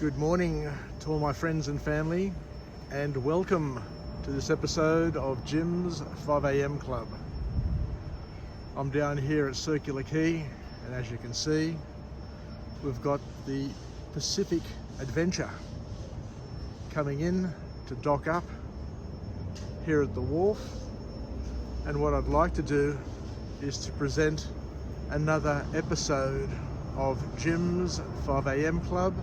Good morning to all my friends and family, and welcome to this episode of Jim's 5 a.m. Club. I'm down here at Circular Quay, and as you can see, we've got the Pacific Adventure coming in to dock up here at the wharf. And what I'd like to do is to present another episode of Jim's 5 a.m. Club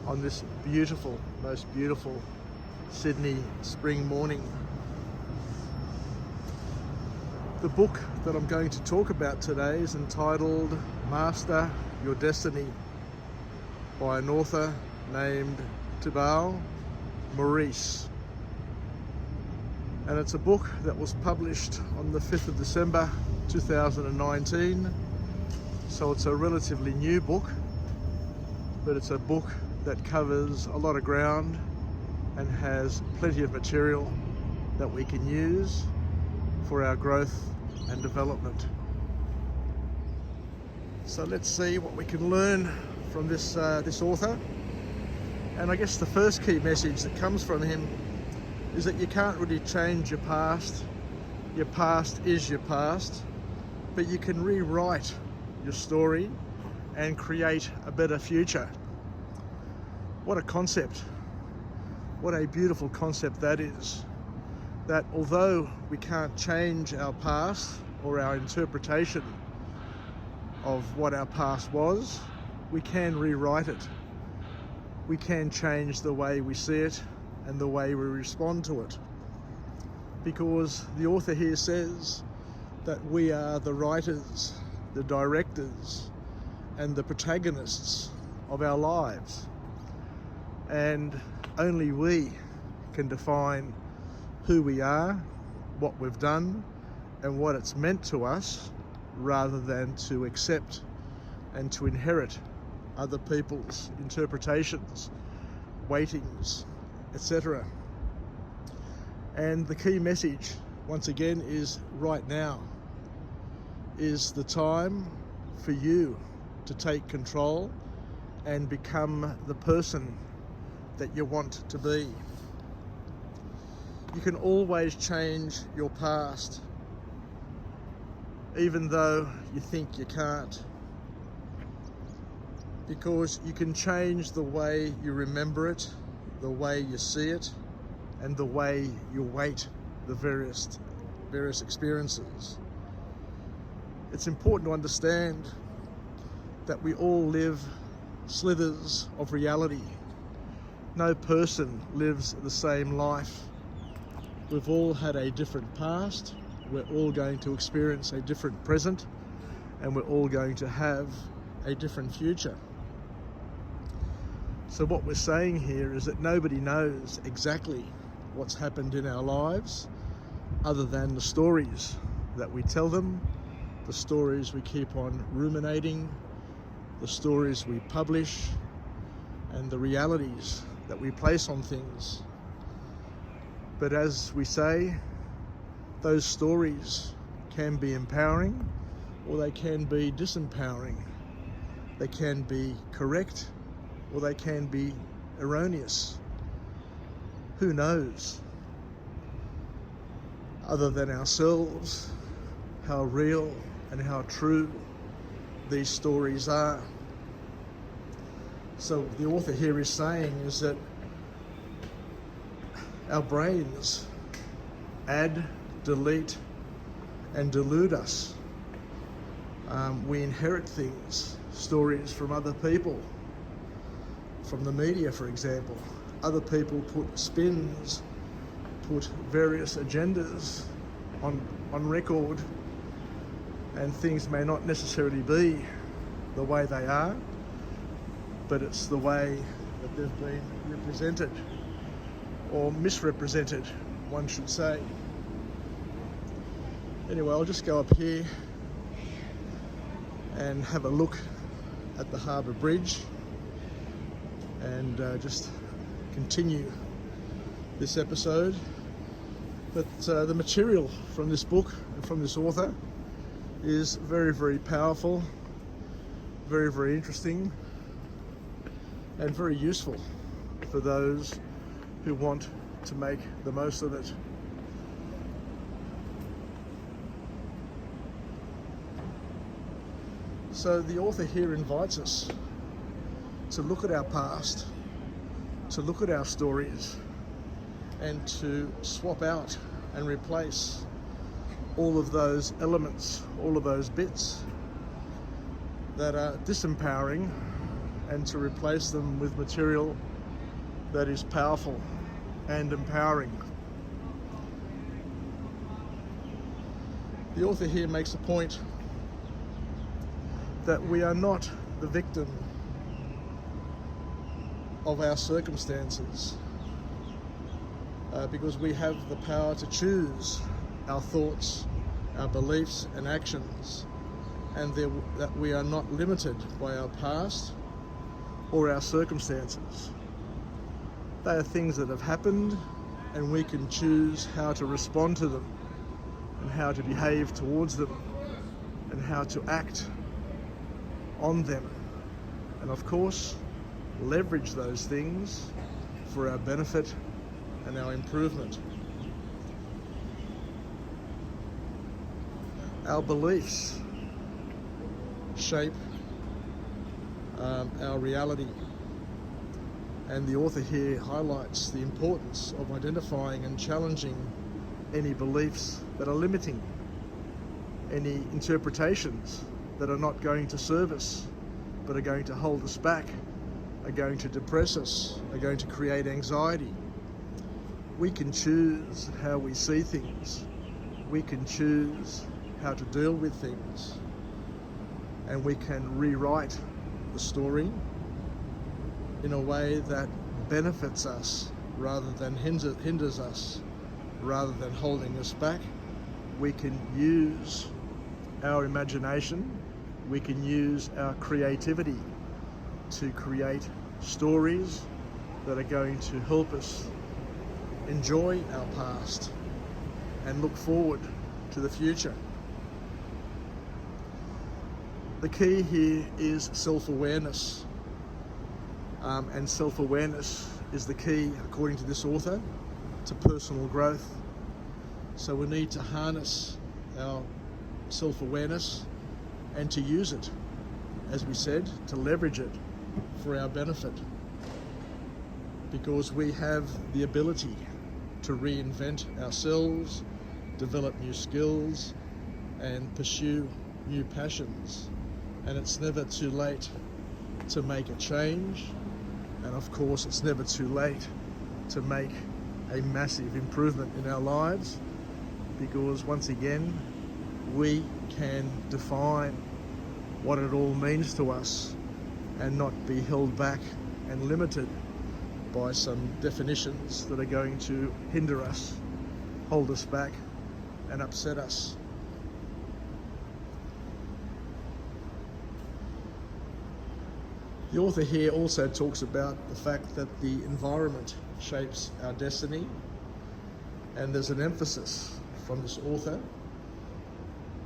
on this beautiful, most beautiful Sydney spring morning. The book that I'm going to talk about today is entitled Master Your Destiny by an author named THIBAUT MEURISSE. And it's a book that was published on the 5th of December 2019. So it's a relatively new book, but it's a book that covers a lot of ground and has plenty of material that we can use for our growth and development. So let's see what we can learn from this author. And I guess the first key message that comes from him is that you can't really change your past. Your past is your past, but you can rewrite your story and create a better future. What a concept. What a beautiful concept that is. That although we can't change our past or our interpretation of what our past was, we can rewrite it. We can change the way we see it and the way we respond to it. Because the author here says that we are the writers, the directors, and the protagonists of our lives. And only we can define who we are, what we've done, and what it's meant to us, rather than to accept and to inherit other people's interpretations, weightings, etc. And the key message, once again, is right now is the time for you to take control and become the person that you want to be. You can always change your past, even though you think you can't, because you can change the way you remember it, the way you see it, and the way you weight the various experiences. It's important to understand that we all live slithers of reality. No person lives the same life. We've all had a different past. We're all going to experience a different present, and we're all going to have a different future. So what we're saying here is that nobody knows exactly what's happened in our lives other than the stories that we tell them, the stories we keep on ruminating, the stories we publish, and the realities that we place on things. But as we say, those stories can be empowering or they can be disempowering. They can be correct or they can be erroneous. Who knows, other than ourselves, how real and how true these stories are? So the author here is saying is that our brains add, delete, and delude us. We inherit things, stories from other people, from the media, for example. Other people put spins, put various agendas on record, and things may not necessarily be the way they are, but it's the way that they've been represented, or misrepresented, one should say. Anyway, I'll just go up here and have a look at the Harbour Bridge and just continue this episode. But the material from this book and from this author is very, very powerful, very, very interesting, and very useful for those who want to make the most of it. So the author here invites us to look at our past, to look at our stories, and to swap out and replace all of those elements, all of those bits that are disempowering, and to replace them with material that is powerful and empowering. The author here makes a point that we are not the victim of our circumstances, because we have the power to choose our thoughts, our beliefs and actions, and that we are not limited by our past or our circumstances. They are things that have happened, and we can choose how to respond to them and how to behave towards them and how to act on them, and of course leverage those things for our benefit and our improvement. Our beliefs shape our reality, and the author here highlights the importance of identifying and challenging any beliefs that are limiting, any interpretations that are not going to serve us, but are going to hold us back, are going to depress us, are going to create anxiety. We can choose how we see things. We can choose how to deal with things. And we can rewrite the story in a way that benefits us rather than hinders us, rather than holding us back. We can use our imagination, we can use our creativity to create stories that are going to help us enjoy our past and look forward to the future. The key here is self-awareness, and self-awareness is the key, according to this author, to personal growth. So we need to harness our self-awareness and to use it, as we said, to leverage it for our benefit, because we have the ability to reinvent ourselves, develop new skills, and pursue new passions. And it's never too late to make a change, and of course it's never too late to make a massive improvement in our lives, because once again we can define what it all means to us and not be held back and limited by some definitions that are going to hinder us, hold us back and upset us. The author here also talks about the fact that the environment shapes our destiny, and there's an emphasis from this author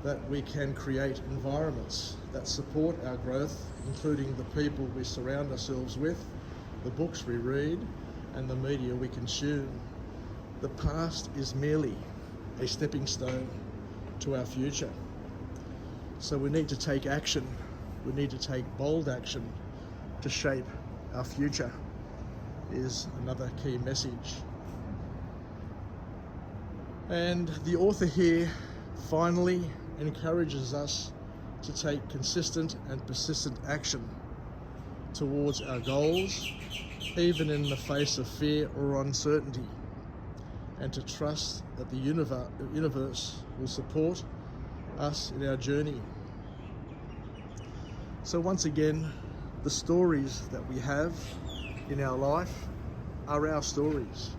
that we can create environments that support our growth, including the people we surround ourselves with, the books we read, and the media we consume. The past is merely a stepping stone to our future. So we need to take action. We need to take bold action to shape our future, is another key message. And the author here finally encourages us to take consistent and persistent action towards our goals, even in the face of fear or uncertainty, and to trust that the universe will support us in our journey. So once again, the stories that we have in our life are our stories.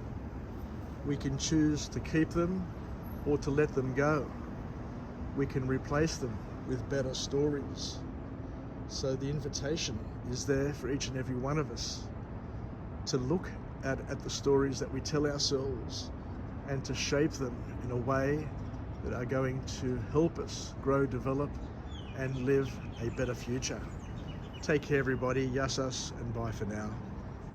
We can choose to keep them or to let them go. We can replace them with better stories. So the invitation is there for each and every one of us to look at the stories that we tell ourselves and to shape them in a way that are going to help us grow, develop, and live a better future. Take care, everybody. Yassas, and bye for now.